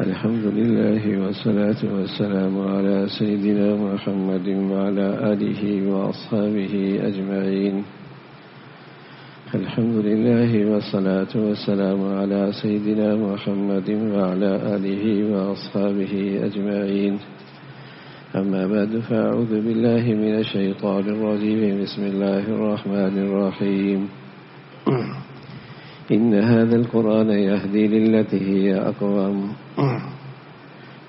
الحمد لله والصلاة والسلام على سيدنا محمد وعلى آله وأصحابه أجمعين. الحمد لله والصلاة والسلام على سيدنا محمد وعلى آله وأصحابه أجمعين. أما بعد فأعوذ بالله من الشيطان الرجيم. بسم الله الرحمن الرحيم. إن هذا القرآن يهدي للتي هي أقوم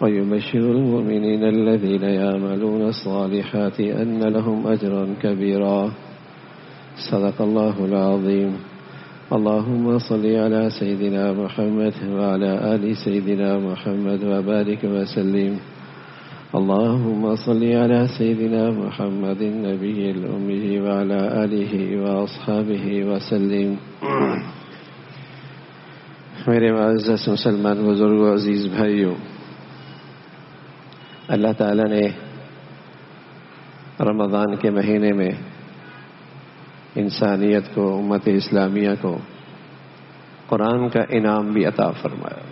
ويبشر المؤمنين الذين يعملون الصالحات أن لهم أجرا كبيرا. صدق الله العظيم. اللهم صل على سيدنا محمد وعلى آل سيدنا محمد وبارك وسلم. اللهم صل على سيدنا محمد النبي الأمي وعلى آله وأصحابه وسلم. میرے معزز مسلمان بزرگوں، عزیز بھائیوں، اللہ تعالیٰ نے رمضان کے مہینے میں انسانیت کو، امت اسلامیہ کو قرآن کا انعام بھی عطا فرمایا.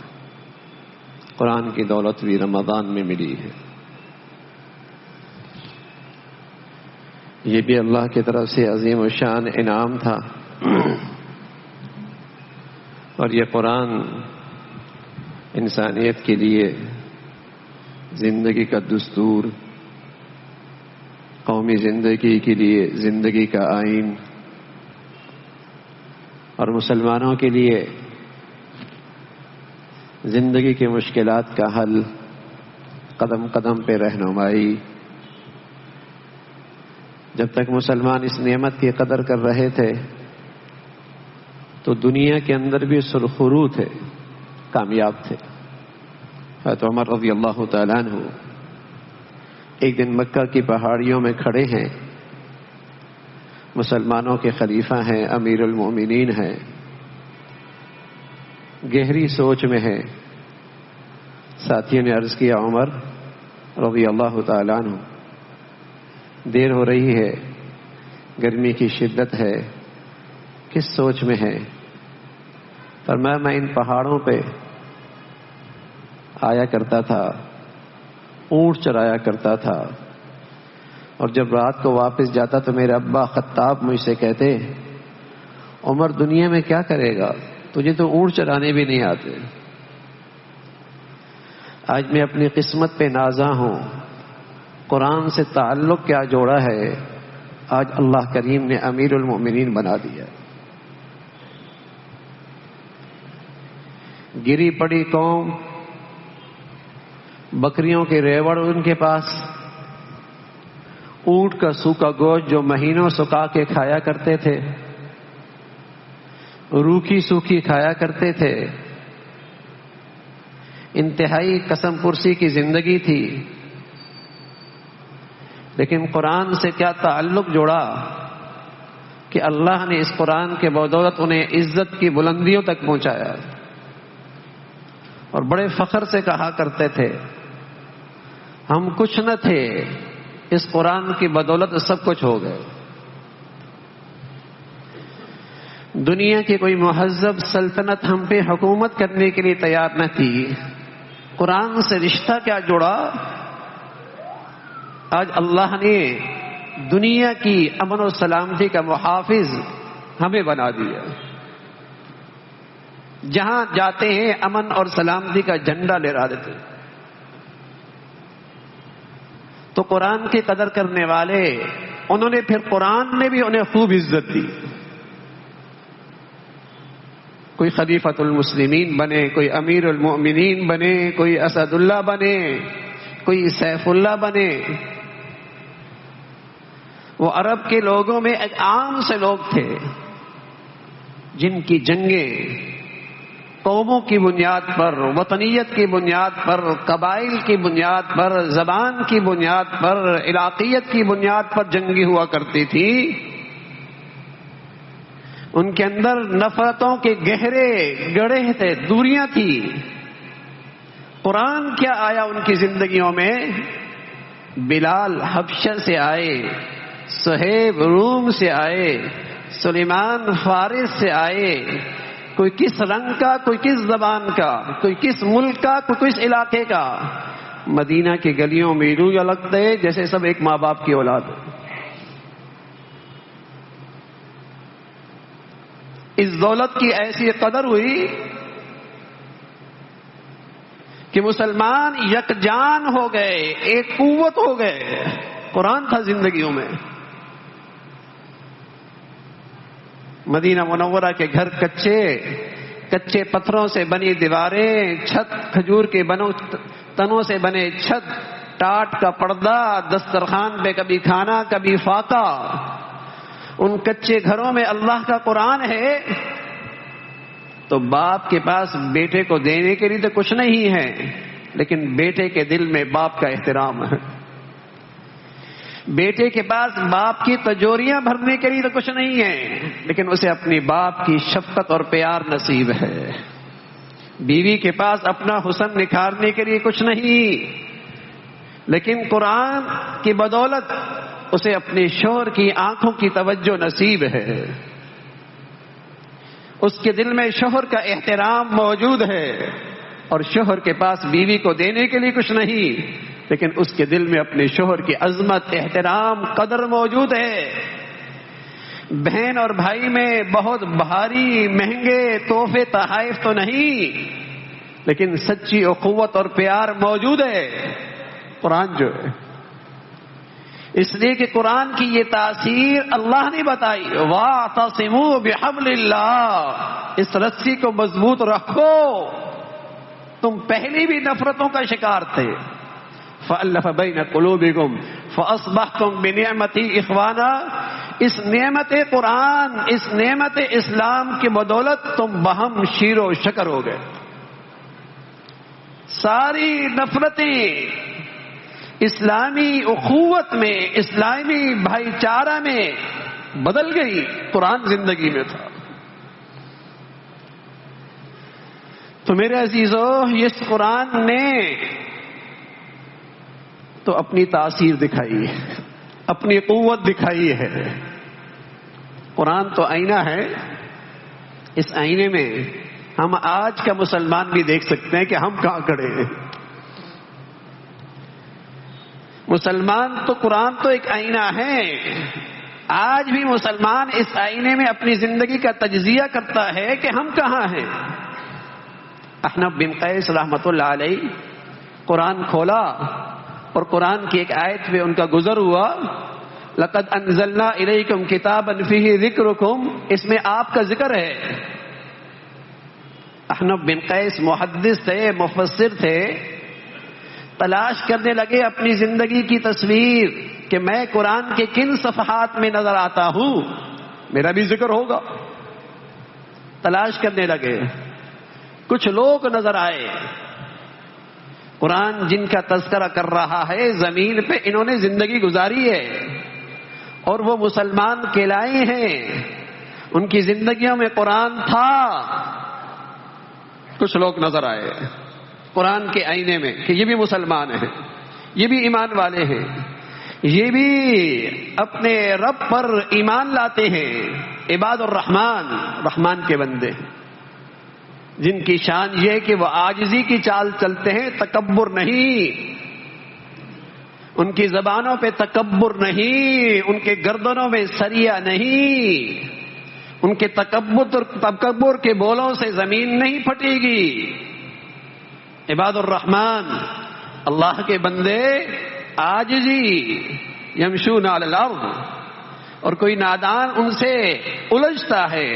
قرآن کی دولت بھی رمضان میں ملی ہے. یہ بھی اللہ کی طرف سے عظیم الشان انعام تھا. اور یہ قرآن انسانیت کے لیے زندگی کا دستور، قومی زندگی کے لیے زندگی کا آئین، اور مسلمانوں کے لیے زندگی کی مشکلات کا حل، قدم قدم پہ رہنمائی. جب تک مسلمان اس نعمت کی قدر کر رہے تھے تو دنیا کے اندر بھی سرخرو تھے، کامیاب تھے. حضرت عمر رضی اللہ تعالیٰ عنہ ایک دن مکہ کی پہاڑیوں میں کھڑے ہیں، مسلمانوں کے خلیفہ ہیں، امیر المؤمنین ہیں، گہری سوچ میں ہیں. ساتھیوں نے عرض کیا، عمر رضی اللہ تعالیٰ عنہ، دیر ہو رہی ہے، گرمی کی شدت ہے، کس سوچ میں ہے؟ فرمایا، میں ان پہاڑوں پہ آیا کرتا تھا، اونٹ چرایا کرتا تھا، اور جب رات کو واپس جاتا تو میرے ابا خطاب مجھ سے کہتے، عمر دنیا میں کیا کرے گا، تجھے تو اونٹ چرانے بھی نہیں آتے. آج میں اپنی قسمت پہ نازاں ہوں، قرآن سے تعلق کیا جوڑا ہے، آج اللہ کریم نے امیر المؤمنین بنا دیا. گری پڑی قوم، بکریوں کے ریوڑ ان کے پاس، اونٹ کا سوکھا گوشت جو مہینوں سکا کے کھایا کرتے تھے، روکھی سوکھی کھایا کرتے تھے. انتہائی قسم پرسی کی زندگی تھی. لیکن قرآن سے کیا تعلق جوڑا کہ اللہ نے اس قرآن کے بدولت انہیں عزت کی بلندیوں تک پہنچایا. اور بڑے فخر سے کہا کرتے تھے، ہم کچھ نہ تھے، اس قرآن کی بدولت سب کچھ ہو گئے. دنیا کی کوئی مہذب سلطنت ہم پہ حکومت کرنے کے لیے تیار نہ تھی. قرآن سے رشتہ کیا جوڑا، آج اللہ نے دنیا کی امن و سلامتی کا محافظ ہمیں بنا دیا. جہاں جاتے ہیں امن اور سلامتی کا جھنڈا لہرا دیتے. تو قرآن کی قدر کرنے والے، انہوں نے پھر قرآن نے بھی انہیں خوب عزت دی. کوئی خلیفۃ المسلمین بنے، کوئی امیر المؤمنین بنے، کوئی اسد اللہ بنے، کوئی سیف اللہ بنے. وہ عرب کے لوگوں میں ایک عام سے لوگ تھے جن کی جنگیں قوموں کی بنیاد پر، وطنیت کی بنیاد پر، قبائل کی بنیاد پر، زبان کی بنیاد پر، علاقیت کی بنیاد پر جنگی ہوا کرتی تھی. ان کے اندر نفرتوں کے گہرے گڑھے تھے، دوریاں تھی. قرآن کیا آیا ان کی زندگیوں میں؟ بلال حبشہ سے آئے، صہیب روم سے آئے، سلیمان فارس سے آئے، کوئی کس رنگ کا، کوئی کس زبان کا، کوئی کس ملک کا، کوئی کس علاقے کا، مدینہ کی گلیوں میں یوں لگتا ہے جیسے سب ایک ماں باپ کی اولاد ہے۔ اس دولت کی ایسی قدر ہوئی کہ مسلمان یکجان ہو گئے، ایک قوت ہو گئے۔ قرآن تھا زندگیوں میں۔ مدینہ منورہ کے گھر کچے پتھروں سے بنی دیواریں، چھت کھجور کے تنوں سے بنے چھت، ٹاٹ کا پردہ، دسترخوان پہ کبھی کھانا کبھی فاقہ۔ ان کچے گھروں میں اللہ کا قرآن ہے تو باپ کے پاس بیٹے کو دینے کے لیے تو کچھ نہیں ہے، لیکن بیٹے کے دل میں باپ کا احترام ہے۔ بیٹے کے پاس باپ کی تجوریاں بھرنے کے لیے تو کچھ نہیں ہے، لیکن اسے اپنی باپ کی شفقت اور پیار نصیب ہے۔ بیوی کے پاس اپنا حسن نکھارنے کے لیے کچھ نہیں، لیکن قرآن کی بدولت اسے اپنے شوہر کی آنکھوں کی توجہ نصیب ہے۔ اس کے دل میں شوہر کا احترام موجود ہے، اور شوہر کے پاس بیوی کو دینے کے لیے کچھ نہیں، لیکن اس کے دل میں اپنے شوہر کی عظمت، احترام، قدر موجود ہے۔ بہن اور بھائی میں بہت بھاری مہنگے تحفے تحائف تو نہیں، لیکن سچی اخوت اور پیار موجود ہے۔ قرآن جو ہے، اس لیے کہ قرآن کی یہ تاثیر اللہ نے بتائی، وَاعْتَصِمُوا بِحَبْلِ اللَّهِ، اس رسی کو مضبوط رکھو۔ تم پہلے بھی نفرتوں کا شکار تھے، فَأَلَّفَ بَيْنَ قُلُوبِكُمْ فَأَصْبَحْتُمْ بِنِعْمَتِهِ إِخْوَانًا، اس نعمت قرآن، اس نعمت اسلام کی بدولت تم باہم شیر و شکر ہو گئے۔ ساری نفرتیں اسلامی اخوت میں، اسلامی بھائی چارہ میں بدل گئی۔ قرآن زندگی میں تھا۔ تو میرے عزیزو، اس قرآن نے تو اپنی تاثیر دکھائی ہے، اپنی قوت دکھائی ہے۔ قرآن تو آئینہ ہے، اس آئینے میں ہم آج کا مسلمان بھی دیکھ سکتے ہیں کہ ہم کہاں کھڑے ہیں۔ مسلمان تو قرآن تو ایک آئینہ ہے، آج بھی مسلمان اس آئینے میں اپنی زندگی کا تجزیہ کرتا ہے کہ ہم کہاں ہیں۔ احنف بن قیس رحمۃ اللہ علیہ قرآن کھولا اور قرآن کی ایک آیت پہ ان کا گزر ہوا، لقد انزلنا الیکم کتابا فیہ ذکرکم، اس میں آپ کا ذکر ہے۔ احنف بن قیس محدث تھے، مفسر تھے، تلاش کرنے لگے اپنی زندگی کی تصویر کہ میں قرآن کے کن صفحات میں نظر آتا ہوں، میرا بھی ذکر ہوگا۔ تلاش کرنے لگے، کچھ لوگ نظر آئے، قرآن جن کا تذکرہ کر رہا ہے زمین پہ انہوں نے زندگی گزاری ہے اور وہ مسلمان کہلائے ہیں، ان کی زندگیوں میں قرآن تھا۔ کچھ لوگ نظر آئے قرآن کے آئینے میں کہ یہ بھی مسلمان ہیں، یہ بھی ایمان والے ہیں، یہ بھی اپنے رب پر ایمان لاتے ہیں، عباد الرحمن، رحمان کے بندے ہیں، جن کی شان یہ ہے کہ وہ عاجزی کی چال چلتے ہیں، تکبر نہیں، ان کی زبانوں پہ تکبر نہیں، ان کے گردنوں میں سریا نہیں، ان کے تکبر کے بولوں سے زمین نہیں پھٹے گی۔ عباد الرحمن، اللہ کے بندے، عاجزی، یمشون علی الارض، اور کوئی نادان ان سے الجھتا ہے،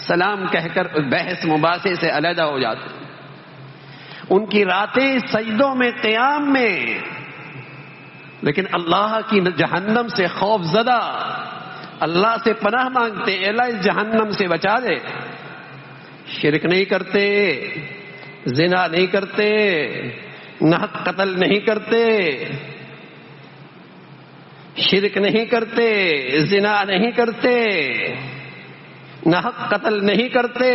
سلام کہہ کر بحث مباحثے سے علیحدہ ہو جاتے ہیں۔ ان کی راتیں سجدوں میں، قیام میں، لیکن اللہ کی جہنم سے خوف زدہ، اللہ سے پناہ مانگتے، اے اللہ اس جہنم سے بچا دے۔ شرک نہیں کرتے، زنا نہیں کرتے، ناحق قتل نہیں کرتے، شرک نہیں کرتے، زنا نہیں کرتے، ناحق قتل نہیں کرتے،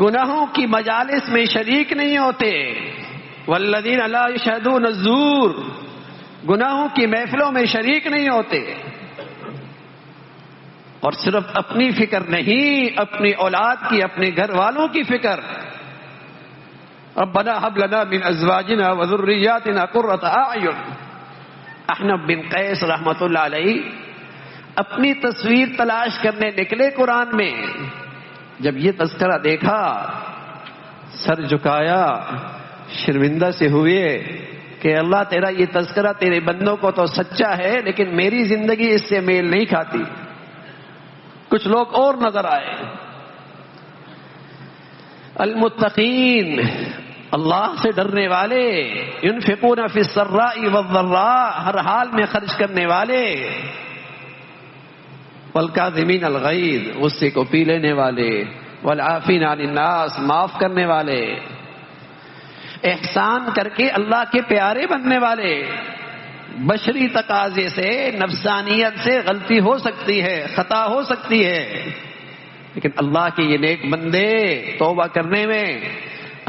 گناہوں کی مجالس میں شریک نہیں ہوتے، والذین لا یشہدون الزور، گناہوں کی محفلوں میں شریک نہیں ہوتے۔ اور صرف اپنی فکر نہیں، اپنی اولاد کی، اپنے گھر والوں کی فکر. ربنا هب لنا من ازواجنا وذرياتنا قرة اعین. احنف بن قیس رحمت اللہ علیہ اپنی تصویر تلاش کرنے نکلے قرآن میں. جب یہ تذکرہ دیکھا سر جھکایا، شرمندہ سے ہوئے کہ اللہ تیرا یہ تذکرہ تیرے بندوں کو تو سچا ہے، لیکن میری زندگی اس سے میل نہیں کھاتی. کچھ لوگ اور نظر آئے. المتقین، اللہ سے ڈرنے والے، ينفقون فی السراء والضراء، ہر حال میں خرچ کرنے والے، والکاظمین الغیظ، غصے کو پی لینے والے، والعافین عن الناس، معاف کرنے والے، احسان کر کے اللہ کے پیارے بننے والے. بشری تقاضے سے، نفسانیت سے غلطی ہو سکتی ہے، خطا ہو سکتی ہے، لیکن اللہ کے یہ نیک بندے توبہ کرنے میں،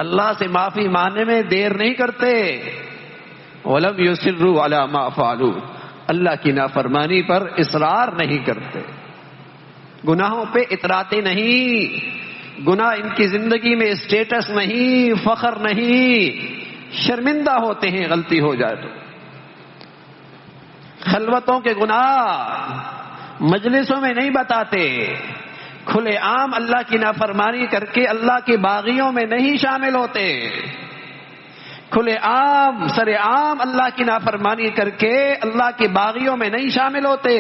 اللہ سے معافی مانگنے میں دیر نہیں کرتے. وَلَمْ يُصِرُّوا عَلَى مَا فَعَلُوا، اللہ کی نافرمانی پر اصرار نہیں کرتے، گناہوں پہ اتراتے نہیں. گناہ ان کی زندگی میں اسٹیٹس نہیں، فخر نہیں، شرمندہ ہوتے ہیں غلطی ہو جائے تو. خلوتوں کے گناہ مجلسوں میں نہیں بتاتے، کھلے عام اللہ کی نافرمانی کر کے اللہ کے باغیوں میں نہیں شامل ہوتے، کھلے عام سر عام اللہ کی نافرمانی کر کے اللہ کے باغیوں میں نہیں شامل ہوتے.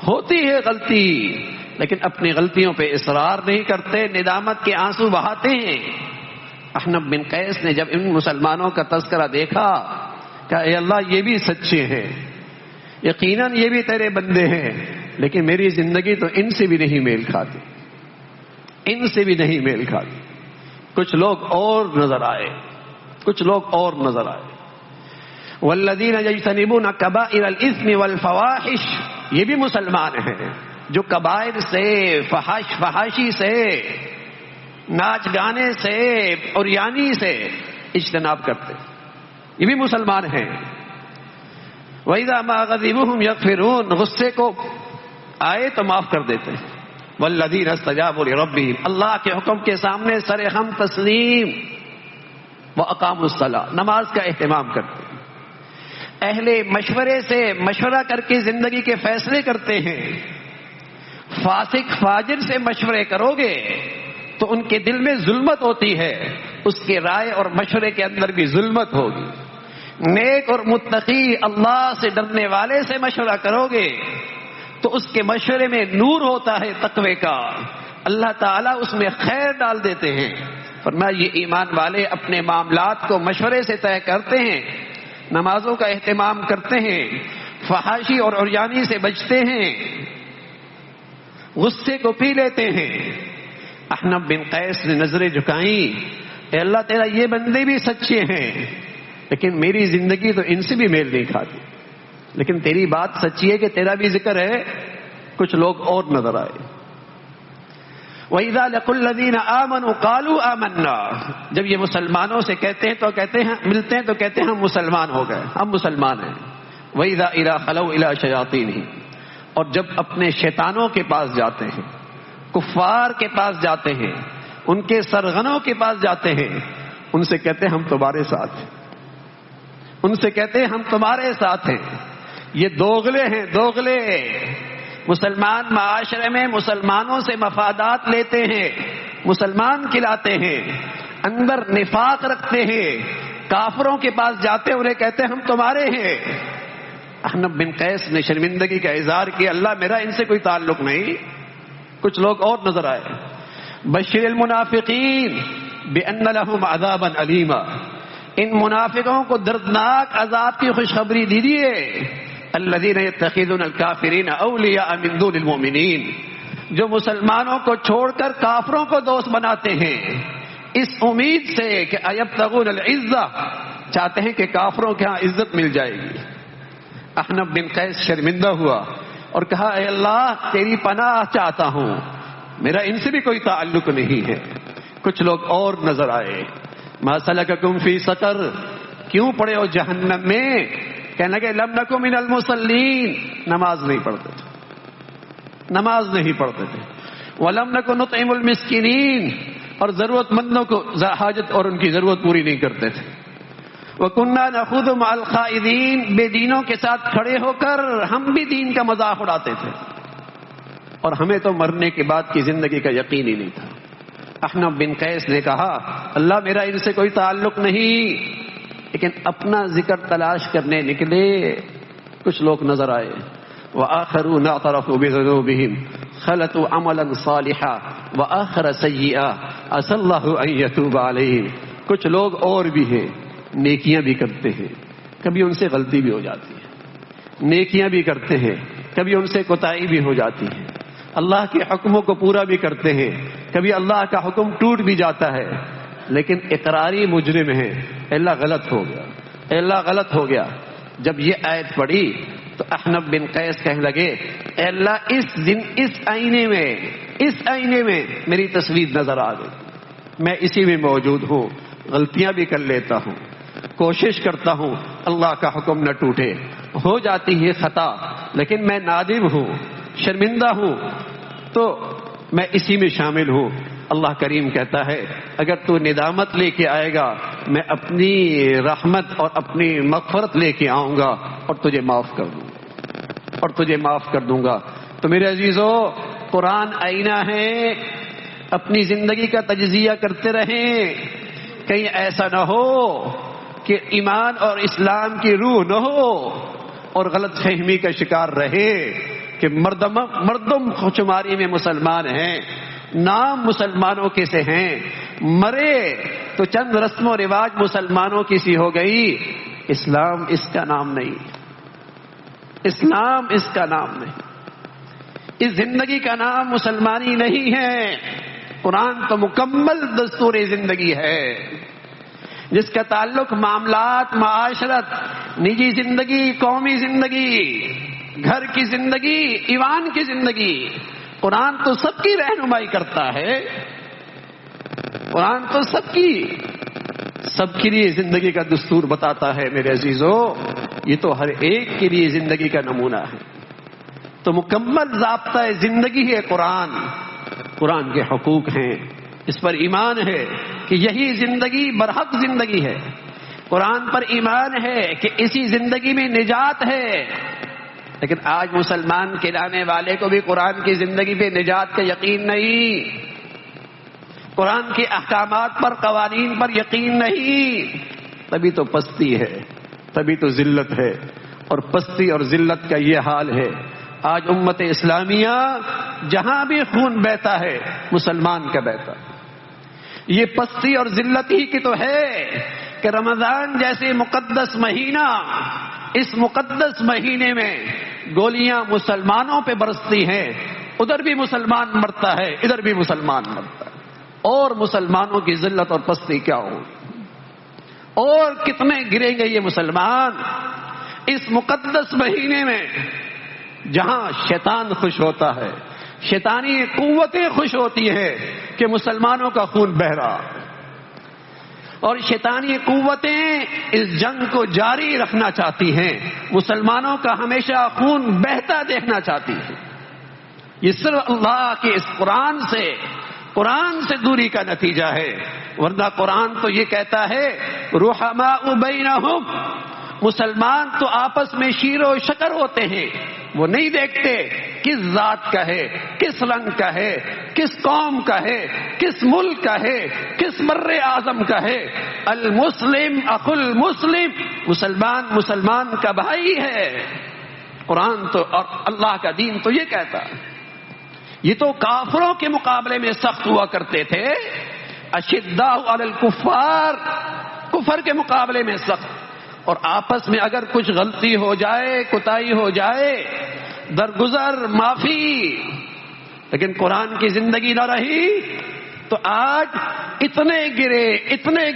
ہوتی ہے غلطی، لیکن اپنی غلطیوں پہ اصرار نہیں کرتے، ندامت کے آنسو بہاتے ہیں. احنف بن قیس نے جب ان مسلمانوں کا تذکرہ دیکھا کہ اے اللہ یہ بھی سچے ہیں، یقیناً یہ بھی تیرے بندے ہیں، لیکن میری زندگی تو ان سے بھی نہیں میل کھاتی، ان سے بھی نہیں میل کھاتی. کچھ لوگ اور نظر آئے، کچھ لوگ اور نظر آئے. والذین یجتنبون کبائر الاثم والفواحش، یہ بھی مسلمان ہیں جو کبائر سے، فحاشی سے، ناچ گانے سے، عریانی سے اجتناب کرتے، یہ بھی مسلمان ہیں. وَإِذَا مَا غَضِبُهُمْ يَغْفِرُونَ، غصے کو آئے تو معاف کر دیتے. وَالَّذِينَ اسْتَجَابُوا لِرَبِّهِمْ، اللہ کے حکم کے سامنے سر خم تسلیم. وَأَقَامُوا الصَّلَاةَ، نماز کا اہتمام کرتے. اہل مشورے سے مشورہ کر کے زندگی کے فیصلے کرتے ہیں. فاسق فاجر سے مشورے کرو گے تو ان کے دل میں ظلمت ہوتی ہے، اس کے رائے اور مشورے کے اندر بھی ظلمت ہوگی. نیک اور متقی اللہ سے ڈرنے والے سے مشورہ کرو گے تو اس کے مشورے میں نور ہوتا ہے تقوی کا، اللہ تعالیٰ اس میں خیر ڈال دیتے ہیں. فرمایا یہ ایمان والے اپنے معاملات کو مشورے سے طے کرتے ہیں، نمازوں کا اہتمام کرتے ہیں، فحاشی اور عریانی سے بچتے ہیں، غصے کو پی لیتے ہیں. احنف بن قیس نے نظریں جھکائیں، اے اللہ تیرا یہ بندے بھی سچے ہیں، لیکن میری زندگی تو ان سے بھی میل نہیں کھاتی. لیکن تیری بات سچی ہے کہ تیرا بھی ذکر ہے. کچھ لوگ اور نظر آئے. وَإِذَا لَقُوا الَّذِينَ آمَنُوا قَالُوا آمَنَّا، جب یہ مسلمانوں سے کہتے ہیں تو کہتے ہیں، ملتے ہیں تو کہتے ہیں ہم مسلمان ہو گئے، ہم مسلمان ہیں. وَإِذَا إِلَىٰ خَلَوْا إِلَىٰ شَيَاطِينِهِمْ، اور جب اپنے شیطانوں کے پاس جاتے ہیں، کفار کے پاس جاتے ہیں، ان کے سرغنوں کے پاس جاتے ہیں، ان سے کہتے ہیں ہم تمہارے ساتھ ہیں، ان سے کہتے ہیں ہم تمہارے ساتھ ہیں. یہ دوغلے ہیں، دوغلے. مسلمان معاشرے میں مسلمانوں سے مفادات لیتے ہیں، مسلمان کھلاتے ہیں، اندر نفاق رکھتے ہیں، کافروں کے پاس جاتے انہیں کہتے ہیں ہم تمہارے ہیں. احنف بن قیس نے شرمندگی کا اظہار کیا، اللہ میرا ان سے کوئی تعلق نہیں. کچھ لوگ اور نظر آئے. بشر المنافقین بان لهم عذابا علیما، ان منافقوں کو دردناک عذاب کی خوشخبری دیجیے. الذین یتخذون الکافرین اولیاء من دون المؤمنین، جو مسلمانوں کو چھوڑ کر کافروں کو دوست بناتے ہیں اس امید سے کہ ایبتغون العزہ، چاہتے ہیں کہ کافروں کے ہاں عزت مل جائے گی. احنف بن قیس شرمندہ ہوا اور کہا اے اللہ تیری پناہ چاہتا ہوں، میرا ان سے بھی کوئی تعلق نہیں ہے. کچھ لوگ اور نظر آئے. ما سلککم فی سقر، کیوں پڑے ہو جہنم میں؟ کہنے لگے لم نکو من المصلین، نماز نہیں پڑھتے تھے. نماز نہیں پڑھتے تھے. وَلَمْ نَكُ نُطْعِمُ الْمِسْكِينِينَ اور ضرورت مندوں کو حاجت اور ان کی ضرورت پوری نہیں کرتے تھے. وَكُنَّا نَخُوضُ مَعَ الْخَائِضِينَ بے دینوں کے ساتھ کھڑے ہو کر ہم بھی دین کا مذاق اڑاتے تھے اور ہمیں تو مرنے کے بعد کی زندگی کا یقین ہی نہیں تھا. احنف بن قیس نے کہا اللہ میرا ان سے کوئی تعلق نہیں، لیکن اپنا ذکر تلاش کرنے نکلے کچھ لوگ نظر آئے. وآخرون اعترفوا بذنوبهم خلطوا عملا صالحا وآخر سیئا عسى اللہ ان یتوب علیہم. کچھ لوگ اور بھی ہیں نیکیاں بھی کرتے ہیں، کبھی ان سے غلطی بھی ہو جاتی ہے، نیکیاں بھی کرتے ہیں کبھی ان سے کوتاہی بھی ہو جاتی ہے، اللہ کے حکموں کو پورا بھی کرتے ہیں کبھی اللہ کا حکم ٹوٹ بھی جاتا ہے، لیکن اقراری مجرم ہے. اللہ غلط ہو گیا، اللہ غلط ہو گیا. جب یہ آیت پڑھی تو احنف بن قیس کہنے لگے اے اللہ اس آئینے میں میری تصویر نظر آ گئی، میں اسی میں موجود ہوں، غلطیاں بھی کر لیتا ہوں، کوشش کرتا ہوں اللہ کا حکم نہ ٹوٹے، ہو جاتی ہے خطا لیکن میں نادم ہوں، شرمندہ ہوں، تو میں اسی میں شامل ہوں. اللہ کریم کہتا ہے اگر تو ندامت لے کے آئے گا میں اپنی رحمت اور اپنی مغفرت لے کے آؤں گا اور تجھے معاف کر دوں گا. تو میرے عزیزو قرآن آئینہ ہے، اپنی زندگی کا تجزیہ کرتے رہیں. کہیں ایسا نہ ہو کہ ایمان اور اسلام کی روح نہ ہو اور غلط فہمی کا شکار رہے کہ مردم خوشماری میں مسلمان ہیں، نام مسلمانوں کے سے ہیں، مرے تو چند رسم و رواج مسلمانوں کی سی ہو گئی. اسلام اس کا نام نہیں، اسلام اس کا نام نہیں، اس زندگی کا نام مسلمانی نہیں ہے. قرآن تو مکمل دستور زندگی ہے جس کا تعلق معاملات، معاشرت، نجی زندگی، قومی زندگی، گھر کی زندگی، ایوان کی زندگی. قرآن تو سب کی رہنمائی کرتا ہے، قرآن تو سب کے لیے زندگی کا دستور بتاتا ہے. میرے عزیزو یہ تو ہر ایک کے لیے زندگی کا نمونہ ہے. تو مکمل ضابطہ زندگی ہے قرآن کے حقوق ہیں، اس پر ایمان ہے کہ یہی زندگی برحق زندگی ہے. قرآن پر ایمان ہے کہ اسی زندگی میں نجات ہے. لیکن آج مسلمان کہلانے والے کو بھی قرآن کی زندگی پہ نجات کا یقین نہیں، قرآن کے احکامات پر، قوانین پر یقین نہیں. تبھی تو پستی ہے، تبھی تو ذلت ہے، اور پستی اور ذلت کا یہ حال ہے. آج امت اسلامیہ جہاں بھی خون بہتا ہے مسلمان کا بہتا. یہ پستی اور ذلت ہی کی تو ہے کہ رمضان جیسے مقدس مہینہ، اس مقدس مہینے میں گولیاں مسلمانوں پہ برستی ہیں، ادھر بھی مسلمان مرتا ہے، ادھر بھی مسلمان مرتا ہے. اور مسلمانوں کی ذلت اور پستی کیا ہو، اور کتنے گریں گے یہ مسلمان اس مقدس مہینے میں جہاں شیطان خوش ہوتا ہے، شیطانی قوتیں خوش ہوتی ہیں کہ مسلمانوں کا خون بہہ رہا، اور شیطانی قوتیں اس جنگ کو جاری رکھنا چاہتی ہیں، مسلمانوں کا ہمیشہ خون بہتا دیکھنا چاہتی ہیں. یہ صرف اللہ کے اس قرآن سے دوری کا نتیجہ ہے. ورنہ قرآن تو یہ کہتا ہے رحماء بینہم، مسلمان تو آپس میں شیر و شکر ہوتے ہیں، وہ نہیں دیکھتے کس ذات کا ہے، کس رنگ کا ہے، کس قوم کا ہے، کس ملک کا ہے، کس بر اعظم کا ہے. المسلم اخو المسلم، مسلمان کا بھائی ہے. قرآن تو اور اللہ کا دین تو یہ کہتا ہے. یہ تو کافروں کے مقابلے میں سخت ہوا کرتے تھے، اشداء علی الکفار، کفر کے مقابلے میں سخت. اور آپس میں اگر کچھ غلطی ہو جائے، کوتاہی ہو جائے، درگزر، معافی. لیکن قرآن کی زندگی نہ رہی تو آج اتنے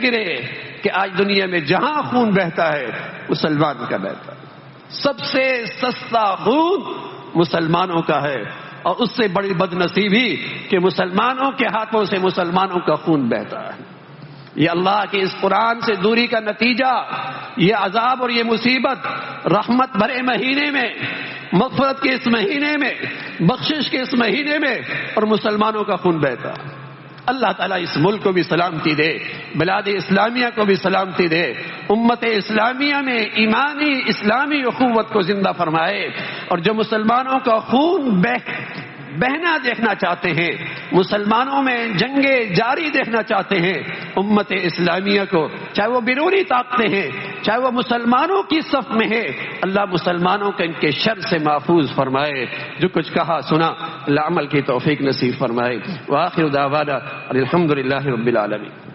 گرے کہ آج دنیا میں جہاں خون بہتا ہے مسلمان کا بہتا ہے. سب سے سستا خون مسلمانوں کا ہے، اور اس سے بڑی بد نصیبی کہ مسلمانوں کے ہاتھوں سے مسلمانوں کا خون بہتا ہے. یہ اللہ کے اس قرآن سے دوری کا نتیجہ، یہ عذاب اور یہ مصیبت رحمت بھرے مہینے میں مغفرت کے اس مہینے میں، بخشش کے اس مہینے میں، اور مسلمانوں کا خون بہتا۔ اللہ تعالیٰ اس ملک کو بھی سلامتی دے، بلاد اسلامیہ کو بھی سلامتی دے، امت اسلامیہ میں ایمانی اسلامی اخوت کو زندہ فرمائے، اور جو مسلمانوں کا خون بہنا دیکھنا چاہتے ہیں، مسلمانوں میں جنگیں جاری دیکھنا چاہتے ہیں، امت اسلامیہ کو، چاہے وہ بیرونی طاقتیں ہیں، چاہے وہ مسلمانوں کی صف میں ہے، اللہ مسلمانوں کو ان کے شر سے محفوظ فرمائے۔ جو کچھ کہا سنا، اللہ عمل کی توفیق نصیب فرمائے۔ وآخر دعوانا الحمدللہ رب العالمین۔